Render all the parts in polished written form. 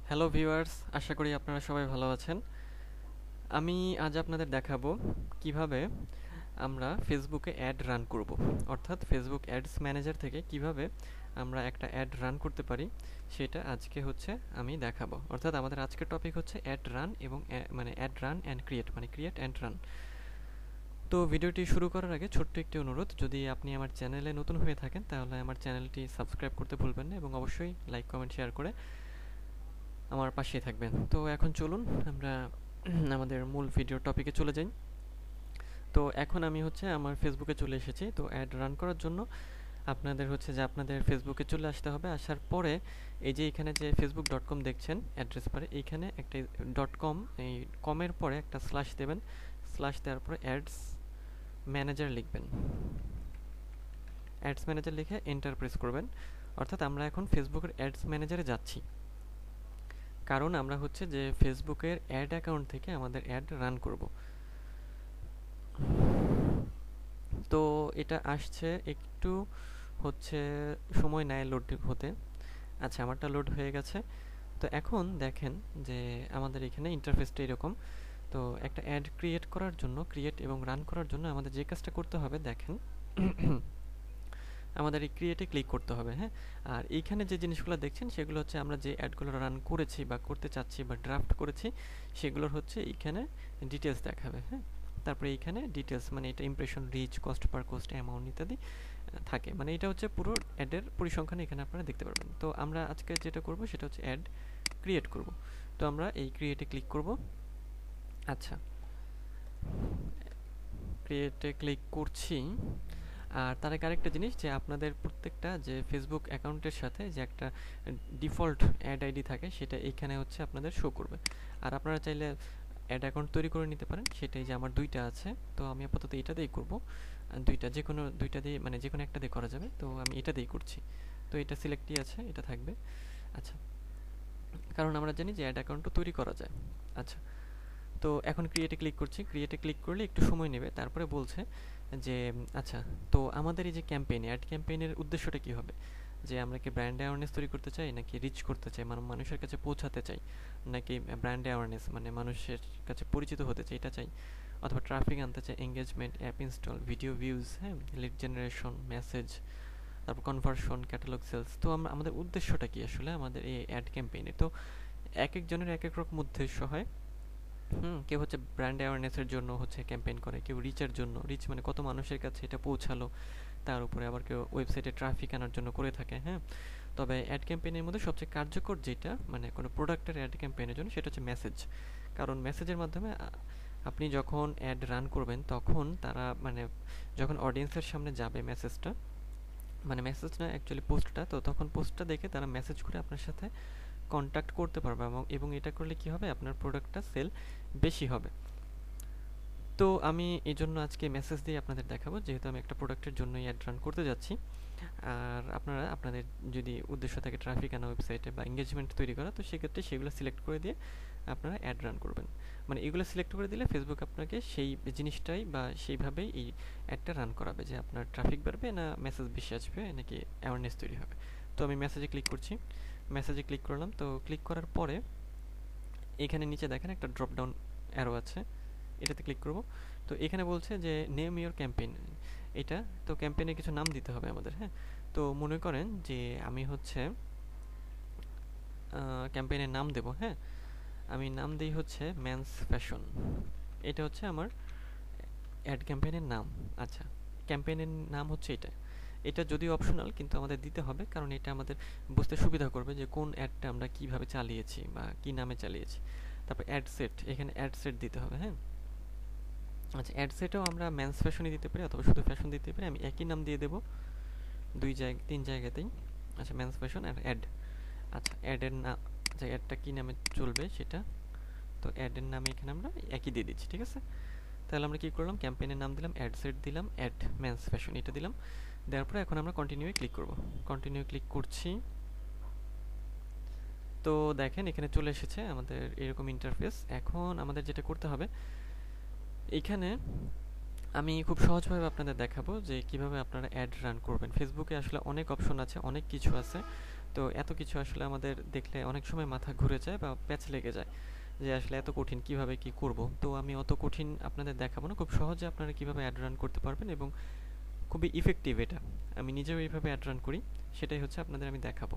Hello viewers, আশা করি আপনারা সবাই ভালো আছেন। আমি আজ আপনাদের দেখাবো কিভাবে আমরা ফেসবুকে অ্যাড রান করব। অর্থাৎ ফেসবুক অ্যাডস ম্যানেজার থেকে কিভাবে আমরা একটা অ্যাড রান করতে পারি সেটা আজকে হচ্ছে আমি দেখাবো। অর্থাৎ আমাদের আজকের টপিক হচ্ছে অ্যাড রান এবং মানে অ্যাড রান অ্যান্ড ক্রিয়েট, মানে ক্রিয়েট অ্যান্ড রান। তো ভিডিওটি শুরু করার আগে ছোট্ট একটি অনুরোধ, যদি আপনি আমার চ্যানেলে নতুন হয়ে থাকেন তাহলে আমার চ্যানেলটি সাবস্ক্রাইব করতে ভুলবেন না এবং অবশ্যই লাইক কমেন্ট শেয়ার করে আমার পাশেই থাকবেন। তো এখন চলুন আমরা আমাদের মূল ভিডিও টপিকে চলে যাই। তো এখন আমি হচ্ছে আমার ফেসবুকে চলে এসেছি। তো অ্যাড রান করার জন্য আপনাদের হচ্ছে যে আপনাদের ফেসবুকে চলে আসতে হবে। আসার পরে এই যে এখানে যে facebook.com দেখছেন অ্যাড্রেস বারে, এইখানে একটা .com, এই কমের পরে একটা স্ল্যাশ দেবেন। স্ল্যাশ দেওয়ার পরে অ্যাডস ম্যানেজার লিখবেন। অ্যাডস ম্যানেজার লিখে এন্টার প্রেস করবেন। অর্থাৎ আমরা এখন ফেসবুকের অ্যাডস ম্যানেজারে যাচ্ছি, কারণ আমরা হচ্ছে যে ফেসবুকের অ্যাড অ্যাকাউন্ট থেকে আমাদের অ্যাড রান করব। তো এটা আসছে, একটু হচ্ছে সময় নেয় লোড হতে। আচ্ছা, আমারটা লোড হয়ে গেছে। তো এখন দেখেন যে আমাদের এখানে ইন্টারফেসটা এরকম। তো একটা অ্যাড ক্রিয়েট করার জন্য, ক্রিয়েট এবং রান করার জন্য আমাদের যে কাজটা করতে হবে দেখেন, আমাদের এই ক্রিয়েটে ক্লিক করতে হবে। হ্যাঁ, আর এইখানে যে জিনিসগুলো দেখছেন সেগুলো হচ্ছে আমরা যে অ্যাডগুলো রান করেছি বা করতে চাচ্ছি বা ড্রাফট করেছি সেগুলোর হচ্ছে এইখানে ডিটেলস দেখাবে। হ্যাঁ, তারপরে এইখানে ডিটেলস মানে এটা impression, reach, cost per post, amount ইত্যাদি থাকে। মানে এটা হচ্ছে পুরো অ্যাডের পরিসংখ্যান এখানে আপনারা দেখতে পারবেন। তো আমরা আজকে যেটা করব সেটা হচ্ছে অ্যাড ক্রিয়েট করব। তো আমরা এই ক্রিয়েটে ক্লিক করব। আচ্ছা, ক্রিয়েটে ক্লিক করছি। আর তার আগে আরেকটা জিনিস, যে আপনাদের প্রত্যেকটা যে ফেসবুক অ্যাকাউন্টের সাথে যে একটা ডিফল্ট অ্যাড আইডি থাকে সেটা এইখানে হচ্ছে আপনাদের শো করবে। আর আপনারা চাইলে অ্যাড অ্যাকাউন্ট তৈরি করে নিতে পারেন, সেটাই যে আমার দুইটা আছে। তো আমি আপাতত এটা দিয়েই করব। দুইটা, যে কোনো দুইটা দিয়ে, মানে যে কোনো একটা দিয়ে করা যাবে। তো আমি এটা দিয়েই করছি। তো এটা সিলেক্টই আছে, এটা থাকবে। আচ্ছা, কারণ আমরা জানি যে অ্যাড অ্যাকাউন্টও তৈরি করা যায়। আচ্ছা, তো এখন ক্রিয়েটে ক্লিক করছি। ক্রিয়েটে ক্লিক করলে একটু সময় নেবে, তারপরে বলছে যে আচ্ছা, তো আমাদের এই যে ক্যাম্পেইন, অ্যাড ক্যাম্পেইনের উদ্দেশ্যটা কী হবে? যে আমরা কি ব্র্যান্ড অ্যাওয়ারনেস তৈরি করতে চাই, নাকি রিচ করতে চাই, মানে মানুষের কাছে পৌঁছাতে চাই, নাকি ব্র্যান্ড অ্যাওয়ারনেস মানে মানুষের কাছে পরিচিত হতে চাই এটা চাই, অথবা ট্রাফিক আনতে চাই, engagement, app install, video views, হ্যাঁ, লিড জেনারেশন, মেসেজ, তারপর কনভার্সন, ক্যাটালগ সেলস। তো আমরা আমাদের উদ্দেশ্যটা কি আসলে আমাদের এই অ্যাড ক্যাম্পেইনে? তো এক একজনের এক এক রকম উদ্দেশ্য হয়। কেউ হচ্ছে ব্র্যান্ড অ্যাওয়ারনেসের জন্য হচ্ছে ক্যাম্পেইন করে, কেউ রিচের জন্য, রিচ মানে কত মানুষের কাছে এটা পৌঁছালো তার উপরে, আবার কেউ ওয়েবসাইটে ট্রাফিক আনার জন্য করে থাকে। হ্যাঁ, তবে অ্যাড ক্যাম্পেইনের মধ্যে সবচেয়ে কার্যকর যেটা, মানে কোনো প্রোডাক্টের অ্যাড ক্যাম্পেইনের জন্য, সেটা হচ্ছে মেসেজ। কারণ মেসেজের মাধ্যমে আপনি যখন অ্যাড রান করবেন তখন তারা, মানে যখন অডিয়েন্সের সামনে যাবে মেসেজটা, মানে মেসেজ না অ্যাকচুয়ালি পোস্টটা, তো তখন পোস্টটা দেখে তারা মেসেজ করে আপনার সাথে কন্ট্যাক্ট করতে পারবে, এবং এটা করলে কি হবে, আপনার প্রোডাক্টটা সেল বেশি হবে। তো আমি এই জন্য আজকে মেসেজ দিয়ে আপনাদের দেখাবো, যেহেতু আমি একটা প্রোডাক্টের জন্যই অ্যাড রান করতে যাচ্ছি। আর আপনারা আপনাদের যদি উদ্দেশ্য থাকে ট্রাফিক আনা ওয়েবসাইটে বা এঙ্গেজমেন্ট তৈরি করা, তো সেক্ষেত্রে সেগুলো সিলেক্ট করে দিয়ে আপনারা অ্যাড রান করবেন। মানে এগুলো সিলেক্ট করে দিলে ফেসবুক আপনাকে সেই জিনিসটাই বা সেইভাবেই এই অ্যাডটা রান করাবে, যে আপনার ট্রাফিক বাড়বে না মেসেজ বেশি আসবে নাকি অ্যাওয়ারনেস তৈরি হবে। তো আমি মেসেজে ক্লিক করছি। মেসেজে ক্লিক করলাম। তো ক্লিক করার পরে এখানে নিচে দেখেন একটা ড্রপ ডাউন অ্যারো আছে, এটাতে ক্লিক করব। তো এখানে বলছে যে নেম ইওর ক্যাম্পেইন, এটা তো ক্যাম্পেইনে কিছু নাম দিতে হবে আমাদের। হ্যাঁ, তো মনে করেন যে আমি হচ্ছে ক্যাম্পেইনের নাম দেব। হ্যাঁ, আমি নাম দিই হচ্ছে মেন্স ফ্যাশন, এটা হচ্ছে আমার অ্যাড ক্যাম্পেইনের নাম। আচ্ছা, ক্যাম্পেইনের নাম হচ্ছে এটা। এটা যদিও অপশনাল, কিন্তু আমাদের দিতে হবে, কারণ এটা আমাদের বুঝতে সুবিধা করবে যে কোন অ্যাডটা আমরা কিভাবে চালিয়েছি বা কি নামে চালিয়েছি। তারপর অ্যাড সেট, এখানে অ্যাড সেট দিতে হবে। হ্যাঁ, আচ্ছা, অ্যাড সেটেও আমরা মেন্স ফ্যাশনই দিতে পারি অথবা শুধু ফ্যাশন দিতে পারি। আমি একই নাম দিয়ে দেবো তিন জায়গাতেই। আচ্ছা, মেন্স ফ্যাশন আর অ্যাড। আচ্ছা, অ্যাডের নাম, আচ্ছা অ্যাডটা কী নামে চলবে সেটা, তো অ্যাডের নামে এখানে আমরা একই দিয়ে দিচ্ছি। ঠিক আছে, তাহলে আমরা কী করলাম, ক্যাম্পেইনের নাম দিলাম, অ্যাড সেট দিলাম, অ্যাড মেন্স ফ্যাশন এটা দিলাম। দেওয়ার পরে এখন আমরা কন্টিনিউ ক্লিক করব। কন্টিনিউ ক্লিক করছি। তো দেখেন এখানে চলে এসেছে আমাদের এরকম ইন্টারফেস। এখন আমাদের যেটা করতে হবে, এইখানে আমি খুব সহজভাবে আপনাদের দেখাবো যে কিভাবে আপনারা অ্যাড রান করবেন। ফেসবুকে আসলে অনেক অপশন আছে, অনেক কিছু আছে। তো এত কিছু আসলে আমাদের দেখলে অনেক সময় মাথা ঘুরে যায় বা প্যাচ লেগে যায় যে আসলে এত কঠিন কিভাবে কি করব। তো আমি অত কঠিন আপনাদের দেখাবো না, খুব সহজে আপনারা কিভাবে অ্যাড রান করতে পারবেন এবং খুবই ইফেক্টিভ এটা। আমি নিজেও এইভাবে অ্যাড রান করি, সেটাই হচ্ছে আপনাদের আমি দেখাবো।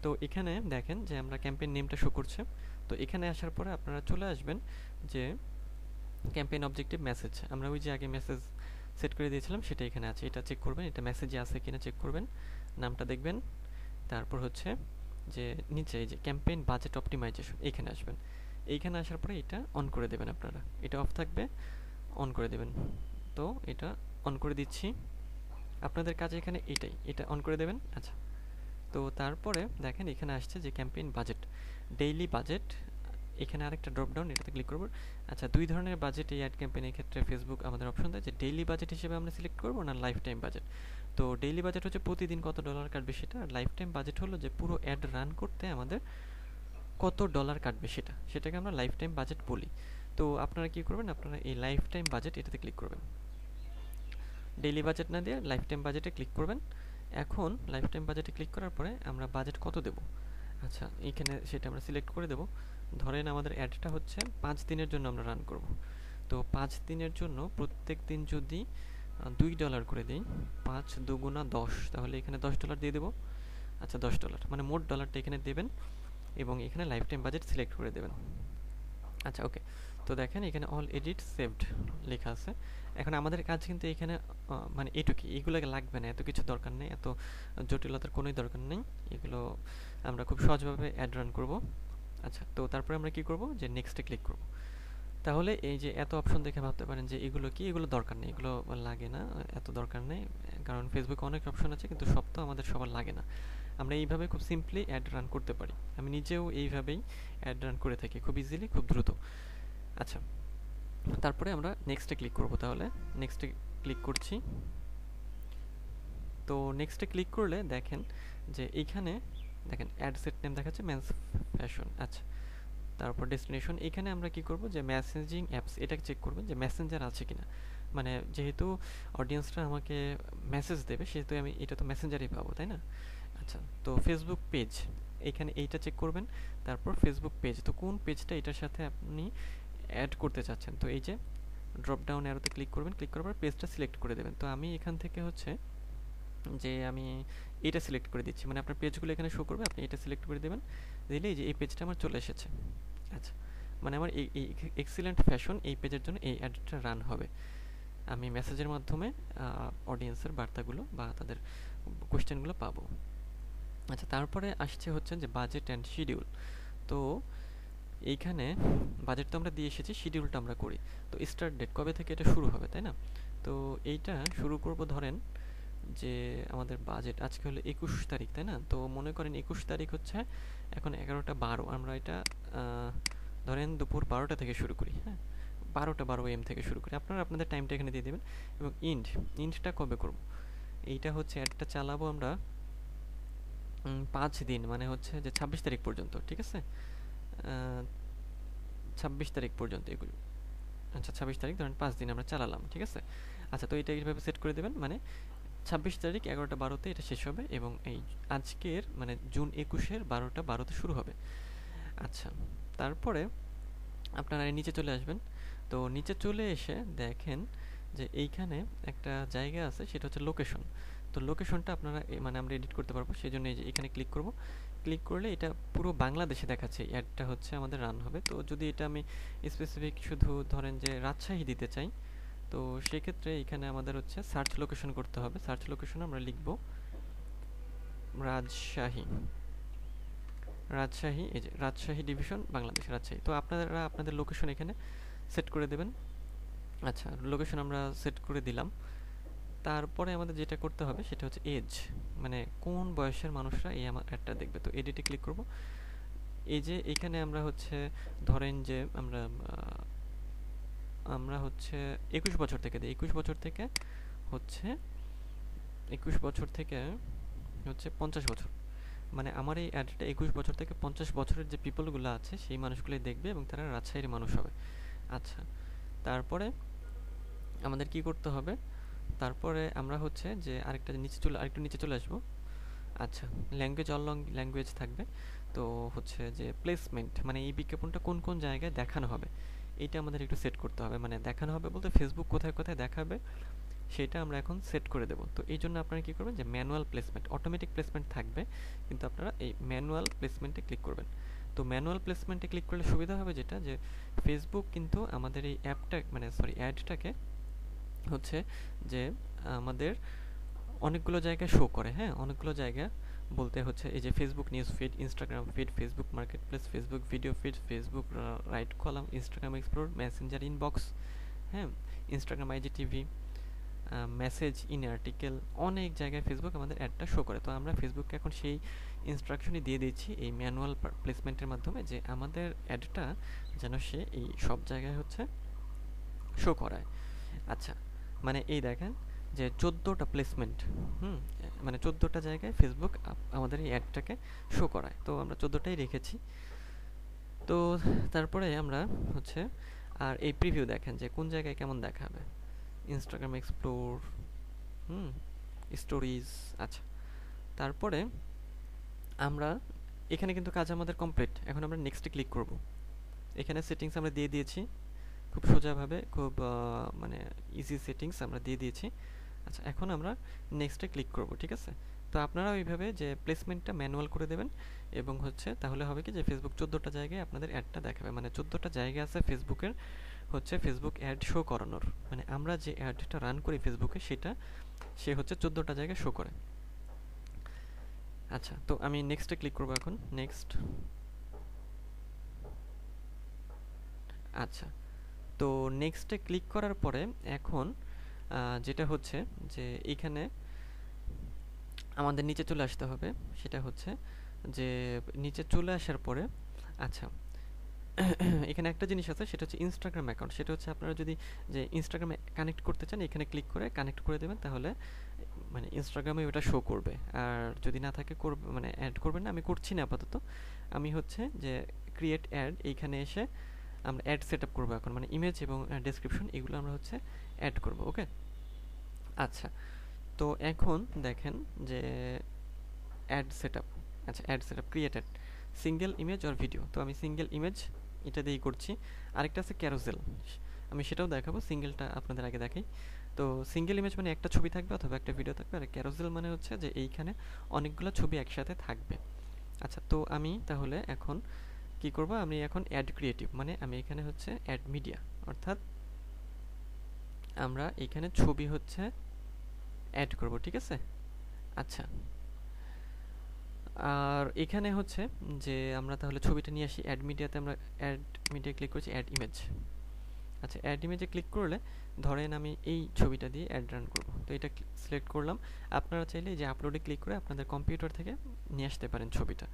তো এখানে দেখেন যে আমরা ক্যাম্পেইন নেমটা শো করছে। তো এখানে আসার পরে আপনারা চলে আসবেন যে ক্যাম্পেইন অবজেক্টিভ মেসেজ, আমরা ওই যে আগে মেসেজ সেট করে দিয়েছিলাম সেটা এখানে আছে, এটা চেক করবেন, এটা মেসেজে আছে কিনা চেক করবেন, নামটা দেখবেন। তারপর হচ্ছে যে নিচে এই যে ক্যাম্পেইন বাজেট অপটিমাইজেশন, এইখানে আসবেন। এইখানে আসার পরে এটা অন করে দেবেন, আপনারা এটা অফ থাকবে, অন করে দেবেন। তো এটা অন করে দিচ্ছি, আপনাদের কাজ এখানে এটাই, এটা অন করে দেবেন। আচ্ছা, তো তারপরে দেখেন এখানে আসছে যে ক্যাম্পেইন বাজেট, ডেইলি বাজেট, এখানে আরেকটা ড্রপ ডাউন, এটাতে ক্লিক করব। আচ্ছা, দুই ধরনের বাজেট এই অ্যাড ক্যাম্পেইনের ক্ষেত্রে ফেসবুক আমাদের অপশন দেয় যে ডেইলি বাজেট হিসেবে আমরা সিলেক্ট করব না লাইফ টাইম বাজেট। তো ডেইলি বাজেট হচ্ছে প্রতিদিন কত ডলার কাটবে সেটা, আর লাইফ টাইম বাজেট হলো যে পুরো অ্যাড রান করতে আমাদের কত ডলার কাটবে সেটা, সেটাকে আমরা লাইফ টাইম বাজেট বলি। তো আপনারা কি করবেন, আপনারা এই লাইফ টাইম বাজেট এটাতে ক্লিক করবেন, ডেইলি বাজেট না দিয়ে লাইফ টাইম বাজেটে ক্লিক করবেন। এখন লাইফ টাইম বাজেটে ক্লিক করার পরে আমরা বাজেট কত দেব, আচ্ছা এইখানে সেটা আমরা সিলেক্ট করে দেব। ধরেন আমাদের অ্যাডটা হচ্ছে 5 দিনের জন্য আমরা রান করব। তো 5 দিনের জন্য প্রত্যেক দিন যদি $2 করে দিই, 5 দুগুণা 10, তাহলে এখানে $10 দিয়ে দেবো। আচ্ছা, $10 মানে মোট ডলারটা এখানে দেবেন এবং এখানে লাইফ টাইম বাজেট সিলেক্ট করে দেবেন। আচ্ছা, ওকে। তো দেখেন এখানে অল এডিট সেভড লেখা আছে। এখন আমাদের কাজ কিন্তু এখানে মানে এটুকুই, এগুলো লাগবে না, এত কিছু দরকার নেই, এত জটিলতার কোনোই দরকার নেই, এগুলো আমরা খুব সহজভাবে অ্যাড রান করব। আচ্ছা, তো তারপরে আমরা কি করব, যে নেক্সটে ক্লিক করব। তাহলে এই যে এত অপশন দেখে ভাবতে পারেন যে এগুলো কি, এগুলো দরকার নেই, এগুলো লাগে না, এত দরকার নেই, কারণ ফেসবুকে অনেক অপশন আছে কিন্তু সব তো আমাদের সবার লাগে না। আমরা এইভাবে খুব সিম্পলি অ্যাড রান করতে পারি, আমি নিজেও এইভাবেই অ্যাড রান করে থাকি, খুব ইজিলি, খুব দ্রুত। আচ্ছা, তারপরে আমরা নেক্সটে ক্লিক করব, তাহলে নেক্সটে ক্লিক করছি। তো নেক্সটে ক্লিক করলে দেখেন যে এইখানে দেখেন অ্যাড সেট নেম দেখাচ্ছে মেন্স ফ্যাশন। আচ্ছা, তারপর ডেস্টিনেশন, এখানে আমরা কি করব, যে মেসেজিং অ্যাপস, এটা চেক করবেন যে মেসেঞ্জার আছে কিনা, মানে যেহেতু অডিয়েন্সরা আমাকে মেসেজ দেবে সেহেতু আমি এটা তো মেসেঞ্জারেই পাবো, তাই না। আচ্ছা, তো ফেসবুক পেজ, এখানে এইটা চেক করবেন। তারপর ফেসবুক পেজ, তো কোন পেজটা এটার সাথে আপনি অ্যাড করতে চাচ্ছেন, তো এই যে ড্রপ ডাউন অ্যারোতে ক্লিক করবেন, ক্লিক করার পর পেজটা সিলেক্ট করে দেবেন। তো আমি এখান থেকে হচ্ছে যে আমি এটা সিলেক্ট করে দিচ্ছি, মানে আপনার পেজগুলো এখানে শো করবে, আপনি এটা সিলেক্ট করে দেবেন, দিলেই যে এই পেজটা আমার চলে এসেছে। আচ্ছা, মানে আমার এই এক্সিলেন্ট ফ্যাশন এই পেজের জন্য এই অ্যাডটা রান হবে, আমি মেসেজের মাধ্যমে অডিয়েন্সের বার্তাগুলো বা তাদের কোশ্চেনগুলো পাবো। আচ্ছা, তারপরে আসছে হচ্ছে যে বাজেট অ্যান্ড শিডিউল। তো এইখানে বাজেট তো আমরা দিয়ে এসেছি, শিডিউলটা আমরা করি। তো স্টার্ট ডেট, কবে থেকে এটা শুরু হবে, তাই না। তো এইটা শুরু করব, ধরেন যে আমাদের বাজেট আজকে হলো 21 তারিখ, তাই না। তো মনে করেন 21 তারিখ হচ্ছে এখন 11টা 12, আমরা এটা ধরেন দুপুর 12টা থেকে শুরু করি, হ্যাঁ, 12টা 12 AM থেকে শুরু করি, আপনারা আপনাদের টাইমটা এখানে দিয়ে দেবেন। এবং ইন্ডটা কবে করব, এইটা হচ্ছে অ্যাডটা চালাবো আমরা 5 দিন, মানে হচ্ছে যে 26 তারিখ পর্যন্ত, ঠিক আছে। 26 তারিখ পর্যন্ত এগুলো, আচ্ছা 26 তারিখ ধরেন 5 দিন আমরা চালালাম, ঠিক আছে। আচ্ছা, তো এটা এইভাবে সেট করে দেবেন, মানে 26 তারিখ 11টা 12-তে এটা শেষ হবে এবং এই আজকের মানে জুন 21-এর 12টা 12-তে শুরু হবে। আচ্ছা, তারপরে আপনারা নিচে চলে আসবেন। তো নিচে চলে এসে দেখেন যে এইখানে একটা জায়গা আছে, সেটা হচ্ছে লোকেশন। তো লোকেশনটা আপনারা মানে আমরা এডিট করতে পারবো, সেই জন্য এই যে এখানে ক্লিক করব। ক্লিক করলে এটা পুরো বাংলাদেশে দেখাচ্ছে, অ্যাডটা হচ্ছে আমাদের রান হবে। তো যদি এটা আমি স্পেসিফিক শুধু ধরেন যে রাজশাহী দিতে চাই, তো সেক্ষেত্রে এখানে আমাদের হচ্ছে সার্চ লোকেশন করতে হবে। সার্চ লোকেশন আমরা লিখব রাজশাহী, রাজশাহী, এই যে রাজশাহী ডিভিশন বাংলাদেশ, রাজশাহী। তো আপনারা আপনাদের লোকেশন এখানে সেট করে দেবেন। আচ্ছা, লোকেশন আমরা সেট করে দিলাম। তারপরে আমাদের যেটা করতে হবে সেটা হচ্ছে এজ, মানে কোন বয়সের মানুষরা এই আমার অ্যাডটা দেখবে। তো এডিটে ক্লিক করব। এই যে এখানে আমরা হচ্ছে ধরেন যে আমরা হচ্ছে 21 বছর থেকে দিই, 21 বছর থেকে হচ্ছে 21 বছর থেকে হচ্ছে 50 বছর, মানে আমার এই অ্যাডটা 21 বছর থেকে 50 বছরের যে পিপলগুলো আছে সেই মানুষগুলোই দেখবে এবং তারা রাজশাহীর মানুষ হবে। আচ্ছা, তারপরে আমাদের কি করতে হবে, তারপরে আমরা হচ্ছে যে আরেকটু নিচে চলে আসবো। আচ্ছা, ল্যাঙ্গুয়েজ অল ল্যাঙ্গুয়েজ থাকবে। তো হচ্ছে যে প্লেসমেন্ট মানে এই বিজ্ঞাপনটা কোন কোন জায়গায় দেখানো হবে এইটা আমাদের একটু সেট করতে হবে। মানে দেখানো হবে বলতে ফেসবুক কোথায় কোথায় দেখাবে সেটা আমরা এখন সেট করে দেবো। তো এই জন্য আপনারা কী করবেন, যে ম্যানুয়াল প্লেসমেন্ট, অটোমেটিক প্লেসমেন্ট থাকবে, কিন্তু আপনারা এই ম্যানুয়াল প্লেসমেন্টে ক্লিক করবেন। তো ম্যানুয়াল প্লেসমেন্টে ক্লিক করলে সুবিধা হবে যেটা, যে ফেসবুক কিন্তু আমাদের এই অ্যাপটা মানে সরি অ্যাডটাকে হচ্ছে যে আমাদের অনেকগুলো জায়গায় শো করে, হ্যাঁ অনেকগুলো জায়গা বলতে হচ্ছে এই যে Facebook news feed, Instagram feed, Facebook market place, Facebook video feed, Facebook right column, Instagram explore, Messenger inbox, হ্যাঁ Instagram IGTV, message in article, অনেক জায়গায় ফেসবুক আমাদের অ্যাডটা শো করে। তো আমরা ফেসবুককে এখন সেই ইনস্ট্রাকশনই দিয়ে দিচ্ছি এই ম্যানুয়াল প্লেসমেন্টের মাধ্যমে, যে আমাদের অ্যাডটা যেন সে এই সব জায়গায় হচ্ছে শো করায়। আচ্ছা, মানে এই দেখেন যে 14টা প্লেসমেন্ট, মানে 14টা জায়গায় ফেসবুক আমাদের এই অ্যাডটাকে শো করায়। তো আমরা 14টাই রেখেছি। তো তারপরে আমরা হচ্ছে আর এই প্রিভিউ দেখেন যে কোন জায়গায় কেমন দেখাবে, ইনস্টাগ্রাম এক্সপ্লোর, স্টোরিজ। আচ্ছা, তারপরে আমরা এখানে কিন্তু কাজ আমাদের কমপ্লিট। এখন আমরা নেক্সটে ক্লিক করব। এখানে সেটিংস আমরা দিয়ে দিয়েছি খুব সোজাভাবে, খুব মানে ইজি সেটিংস আমরা দিয়ে দিয়েছি। আচ্ছা, এখন আমরা নেক্সটে ক্লিক করব, ঠিক আছে। তো আপনারা ওইভাবে যে প্লেসমেন্টটা ম্যানুয়াল করে দেবেন, এবং হচ্ছে তাহলে হবে কি যে ফেসবুক 14টা জায়গায় আপনাদের অ্যাডটা দেখাবে। মানে 14টা জায়গা আছে ফেসবুকের হচ্ছে ফেসবুক অ্যাড শো করানোর, মানে আমরা যে অ্যাডটা রান করি ফেসবুকে সেটা সে হচ্ছে 14টা জায়গায় শো করে। আচ্ছা, তো আমি নেক্সটে ক্লিক করব এখন, নেক্সট। আচ্ছা, তো নেক্সটে ক্লিক করার পরে এখন যেটা হচ্ছে যে এইখানে আমাদের নিচে চলে আসতে হবে। সেটা হচ্ছে যে নিচে চলে আসার পরে আচ্ছা এখানে একটা জিনিস আছে, সেটা হচ্ছে ইনস্টাগ্রাম অ্যাকাউন্ট। সেটা হচ্ছে আপনারা যদি যে ইনস্টাগ্রামে কানেক্ট করতে চান, এখানে ক্লিক করে কানেক্ট করে দেবেন, তাহলে মানে ইনস্টাগ্রামে ওটা শো করবে। আর যদি না থাকে করবে মানে অ্যাড করবেন না, আমি করছি না আপাতত। আমি হচ্ছে যে ক্রিয়েট অ্যাড, এইখানে এসে আমরা অ্যাড সেট আপ করবো এখন, মানে ইমেজ এবং ডেসক্রিপশন এগুলো আমরা হচ্ছে অ্যাড করব। ওকে, আচ্ছা, তো এখন দেখেন যে অ্যাড সেট আপ, আচ্ছা ad set up created single image or video. তো আমি সিঙ্গেল ইমেজ এটা দিয়েই করছি। আরেকটা আছে ক্যারোসেল, আমি সেটাও দেখাবো, সিঙ্গেলটা আপনাদের আগে দেখাই। তো সিঙ্গেল ইমেজ মানে একটা ছবি থাকবে অথবা একটা ভিডিও থাকবে, আর ক্যারোসেল মানে হচ্ছে যে এইখানে অনেকগুলো ছবি একসাথে থাকবে। আচ্ছা, তো আমি তাহলে এখন কি করব, আমি এখন অ্যাড ক্রিয়েটিভ মানে আমি এখানে হচ্ছে অ্যাড মিডিয়া, অর্থাৎ আমরা এখানে ছবি হচ্ছে অ্যাড করব, ঠিক আছে। আচ্ছা, আর এখানে হচ্ছে যে আমরা তাহলে ছবিটা নিয়ে আসি অ্যাড মিডিয়াতে, আমরা অ্যাড মিডিয়া ক্লিক করছি, অ্যাড ইমেজ। আচ্ছা, অ্যাড ইমেজে ক্লিক করলে ধরেন আমি এই ছবিটা দিয়ে অ্যাড রান করব। তো এটা সিলেক্ট করলাম। আপনারা চাইলে যে আপলোডে ক্লিক করে আপনাদের কম্পিউটার থেকে নিয়ে আসতে পারেন ছবিটা।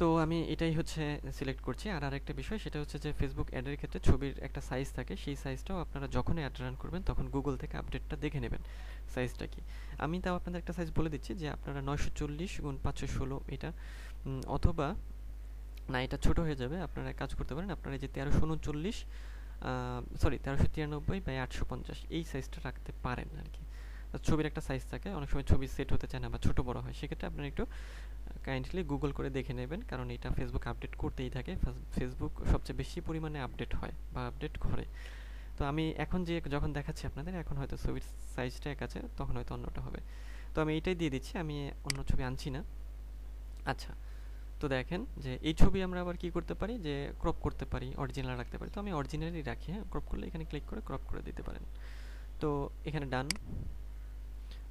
তো আমি এটাই হচ্ছে সিলেক্ট করছি। আর আরেকটা বিষয়, সেটা হচ্ছে যে ফেসবুক অ্যাডের ক্ষেত্রে ছবির একটা সাইজ থাকে, সেই সাইজটাও আপনারা যখন অ্যাড রান করবেন তখন গুগল থেকে আপডেটটা দেখে নেবেন সাইজটা কি। আমি তাও আপনাদের একটা সাইজ বলে দিচ্ছি, যে আপনারা 940x516 এটা, অথবা না এটা ছোট হয়ে যাবে, আপনারা কাজ করতে পারেন, আপনারা যে 1339 সরি 1393/850 এই সাইজটা রাখতে পারেন আর কি। ছবির একটা সাইজ থাকে, অনেক সময় ছবি সেট হতে চায় না বা ছোট বড় হয়, সেক্ষেত্রে আপনারা একটু কাইন্ডলি গুগল করে দেখে নেবেন, কারণ এটা ফেসবুক আপডেট করতেই থাকে। ফেসবুক সবচেয়ে বেশি পরিমাণে আপডেট হয় বা আপডেট করে। তো আমি এখন যে যখন দেখাচ্ছি আপনাদের, এখন হয়তো ছবির সাইজটা এক আছে, তখন হয়তো অন্যটা হবে। তো আমি এইটাই দিয়ে দিচ্ছি, আমি অন্য ছবি আনছি না। আচ্ছা, তো দেখেন যে এই ছবি আমরা আবার কি করতে পারি, যে ক্রপ করতে পারি, অরিজিনাল রাখতে পারি। তো আমি অরিজিনালই রাখি, হ্যাঁ ক্রপ করলে এখানে ক্লিক করে ক্রপ করে দিতে পারেন। তো এখানে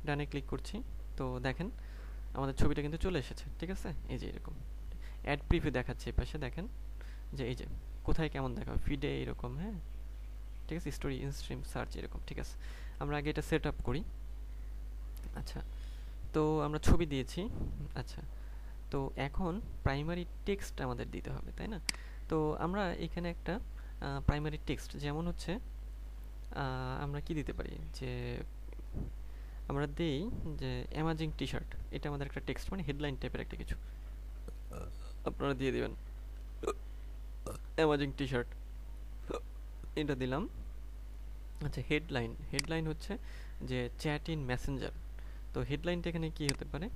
ডানে ক্লিক করছি। তো দেখেন আমাদের ছবিটা কিন্তু চলে এসেছে, ঠিক আছে। এই যে এরকম অ্যাড প্রিভিউ দেখাচ্ছে এই পাশে, দেখেন যে এই যে কোথায় কেমন দেখাবে, ফিডে এরকম, হ্যাঁ ঠিক আছে, স্টোরি, ইনস্ট্রিম, সার্চ এরকম, ঠিক আছে। আমরা আগে এটা সেট আপ করি। আচ্ছা, তো আমরা ছবি দিয়েছি। আচ্ছা, তো এখন প্রাইমারি টেক্সট আমাদের দিতে হবে, তাই না। তো আমরা এখানে একটা প্রাইমারি টেক্সট, যেমন হচ্ছে আমরা কি দিতে পারি, যে আমরা দেই যে অ্যামাজিং টি শার্ট, এটা আমাদের একটা টেক্সট, মানে হেডলাইন টাইপের একটা কিছু আপনারা দিয়ে দিবেন, অ্যামাজিং টি শার্ট এটা দিলাম। আচ্ছা, হেডলাইন হচ্ছে যে চ্যাট ইন মেসেঞ্জার। তো হেডলাইনটা এখানে কি হতে পারে,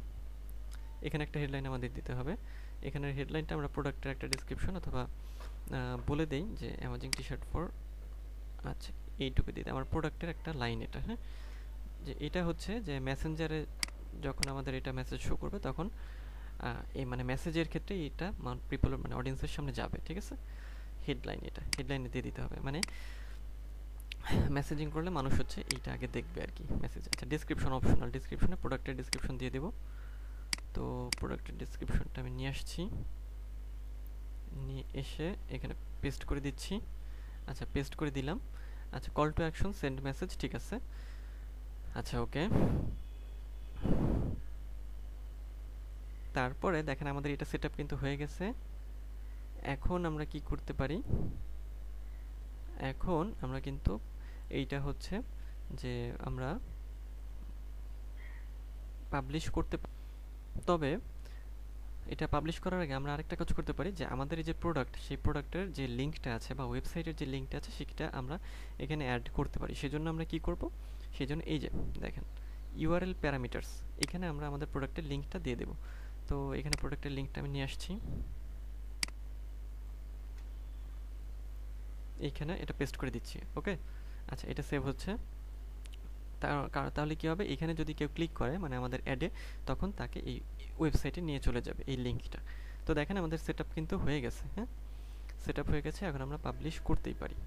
এখানে একটা হেডলাইন আমাদের দিতে হবে। এখানের হেডলাইনটা আমরা প্রোডাক্টের একটা ডিসক্রিপশন অথবা বলে দেই যে অ্যামাজিং টি শার্ট ফর, আচ্ছা এইটুকু দিতে আমার প্রোডাক্টের একটা লাইন এটা, হ্যাঁ, যে এটা হচ্ছে যে মেসেঞ্জারে যখন আমাদের এটা মেসেজ শো করবে তখন এই মানে মেসেজের ক্ষেত্রে এটা পিপল মানে অডিয়েন্সের সামনে যাবে, ঠিক আছে। হেডলাইন, এটা হেডলাইনে দিয়ে দিতে হবে, মানে মেসেজিং করলে মানুষ হচ্ছে এইটা আগে দেখবে আর কি মেসেজ। আচ্ছা ডিসক্রিপশন অপশনাল, ডিসক্রিপশনে প্রোডাক্টের ডিসক্রিপশন দিয়ে দেবো। তো প্রোডাক্টের ডিসক্রিপশনটা আমি নিয়ে আসছি, নিয়ে এসে এখানে পেস্ট করে দিচ্ছি। আচ্ছা পেস্ট করে দিলাম। আচ্ছা call to action send message, ঠিক আছে। আচ্ছা ওকে, তারপরে দেখেন আমাদের এটা সেটআপ কিন্তু হয়ে গেছে। এখন আমরা কি করতে পারি, এখন আমরা কিন্তু এইটা হচ্ছে যে আমরা পাবলিশ করতে, তবে এটা পাবলিশ করার আগে আমরা আরেকটা কাজ করতে পারি যে আমাদের এই যে প্রোডাক্ট, সেই প্রোডাক্টের যে লিঙ্কটা আছে বা ওয়েবসাইটের যে লিঙ্কটা আছে সেটা আমরা এখানে অ্যাড করতে পারি। সেজন্য আমরা কি করব, সেজন্য এই যে দেখেন ইউআরএল প্যারামিটার্স, এখানে আমরা আমাদের প্রোডাক্টের লিঙ্কটা দিয়ে দেব। তো এখানে প্রোডাক্টের লিঙ্কটা আমি নিয়ে আসছি, এইখানে এটা পেস্ট করে দিচ্ছি। ওকে, আচ্ছা এটা সেভ হচ্ছে। তাহলে কি হবে, এখানে যদি কেউ ক্লিক করে মানে আমাদের অ্যাডে, তখন তাকে এই ওয়েবসাইটে নিয়ে চলে যাবে এই লিঙ্কটা। তো দেখেন আমাদের সেটআপ কিন্তু হয়ে গেছে, হ্যাঁ, সেটআপ হয়ে গেছে। এখন আমরা পাবলিশ করতেই পারি,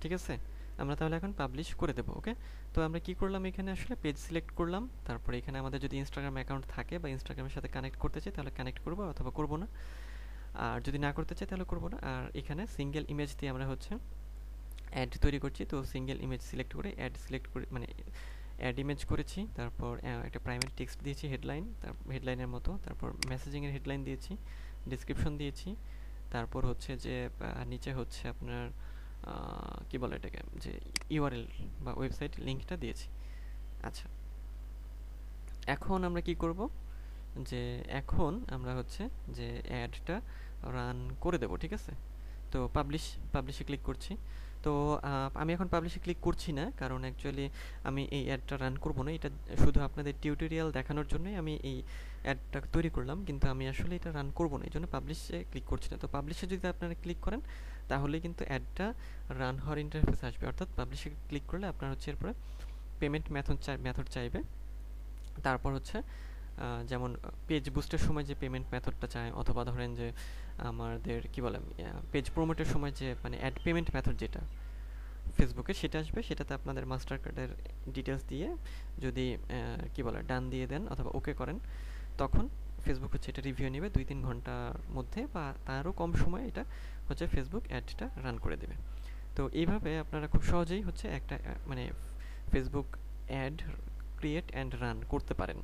ঠিক আছে। আমরা তাহলে এখন পাবলিশ করে দেবো। ওকে, তো আমরা কি করলাম, এখানে আসলে পেজ সিলেক্ট করলাম, তারপরে এখানে আমাদের যদি ইনস্টাগ্রাম অ্যাকাউন্ট থাকে বা ইনস্টাগ্রামের সাথে কানেক্ট করতে চাই তাহলে কানেক্ট করবো অথবা করবো না, আর যদি না করতে চাই তাহলে করবো না। আর এখানে সিঙ্গেল ইমেজ দিয়ে আমরা হচ্ছে অ্যাড তৈরি করছি। তো সিঙ্গেল ইমেজ সিলেক্ট করে অ্যাড সিলেক্ট করে মানে অ্যাড ইমেজ করেছি, তারপর একটা প্রাইমারি টেক্সট দিয়েছি হেডলাইন, তারপর হেডলাইনের মতো, তারপর মেসেজিংয়ের হেডলাইন দিয়েছি, ডিসক্রিপশন দিয়েছি, তারপর হচ্ছে যে নিচে হচ্ছে আপনার কি বলে এটাকে, যে ইউআরএল বা ওয়েবসাইট লিঙ্কটা দিয়েছি। আচ্ছা এখন আমরা কি করব, যে এখন আমরা হচ্ছে যে অ্যাডটা রান করে দেব, ঠিক আছে। তো পাবলিশে ক্লিক করছি। তো আমি এখন পাবলিশে ক্লিক করছি না, কারণ অ্যাকচুয়ালি আমি এই অ্যাডটা রান করব না। এটা শুধু আপনাদের টিউটোরিয়াল দেখানোর জন্যই আমি এই অ্যাডটা তৈরি করলাম, কিন্তু আমি আসলে এটা রান করব না, এই জন্য পাবলিশে ক্লিক করছি না। তো পাবলিশে যদি আপনারা ক্লিক করেন তাহলে কিন্তু অ্যাডটা রান হওয়ার ইন্টারফেস আসবে, অর্থাৎ পাবলিশে ক্লিক করলে আপনার হচ্ছে এরপরে পেমেন্ট মেথড চাইবে। তারপর হচ্ছে যেমন পেজ বুস্টের সময় যে পেমেন্ট মেথডটা চায়, অথবা ধরেন যে আমাদের কি বলে পেজ প্রমোটের সময় যে মানে অ্যাড পেমেন্ট মেথড যেটা ফেসবুকে, সেটা আসবে। সেটাতে আপনাদের মাস্টার কার্ডের ডিটেলস দিয়ে যদি কি বলে ডান দিয়ে দেন অথবা ওকে করেন, তখন ফেসবুক হচ্ছে এটা রিভিউ নেবে 2-3 ঘন্টার মধ্যে বা তারও কম সময় এটা হচ্ছে ফেসবুক অ্যাডটা রান করে দেবে। তো এইভাবে আপনারা খুব সহজেই হচ্ছে একটা মানে Facebook ad create and run করতে পারেন।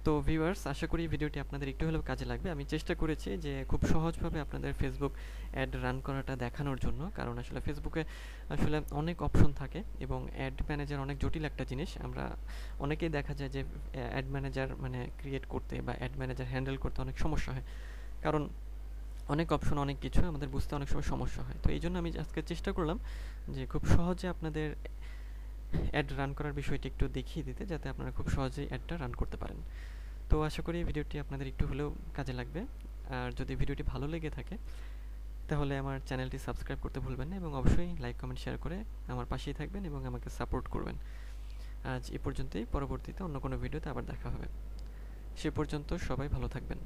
তো ভিউয়ার্স, আশা করি ভিডিওটি আপনাদের একটু হলেও কাজে লাগবে। আমি চেষ্টা করেছি যে খুব সহজভাবে আপনাদের ফেসবুক অ্যাড রান করাটা দেখানোর জন্য, কারণ আসলে ফেসবুকে আসলে অনেক অপশন থাকে এবং অ্যাড ম্যানেজার অনেক জটিল একটা জিনিস। আমরা অনেকেই দেখা যায় যে অ্যাড ম্যানেজার মানে ক্রিয়েট করতে বা অ্যাড ম্যানেজার হ্যান্ডেল করতে অনেক সমস্যা হয়, কারণ অনেক অপশন অনেক কিছু আমাদের বুঝতে অনেক সময় সমস্যা হয়। তো এই জন্য আমি আজকে চেষ্টা করলাম যে খুব সহজে আপনাদের অ্যাড রান করার বিষয়টি একটু দেখিয়ে দিতে, যাতে আপনারা খুব সহজেই অ্যাডটা রান করতে পারেন। তো আশা করি ভিডিওটি আপনাদের একটু হলেও কাজে লাগবে। আর যদি ভিডিওটি ভালো লেগে থাকে তাহলে আমার চ্যানেলটি সাবস্ক্রাইব করতে ভুলবেন না, এবং অবশ্যই লাইক কমেন্ট শেয়ার করে আমার পাশেই থাকবেন এবং আমাকে সাপোর্ট করবেন। আজ এ পর্যন্তই, পরবর্তীতে অন্য কোনো ভিডিওতে আবার দেখা হবে। সে পর্যন্ত সবাই ভালো থাকবেন।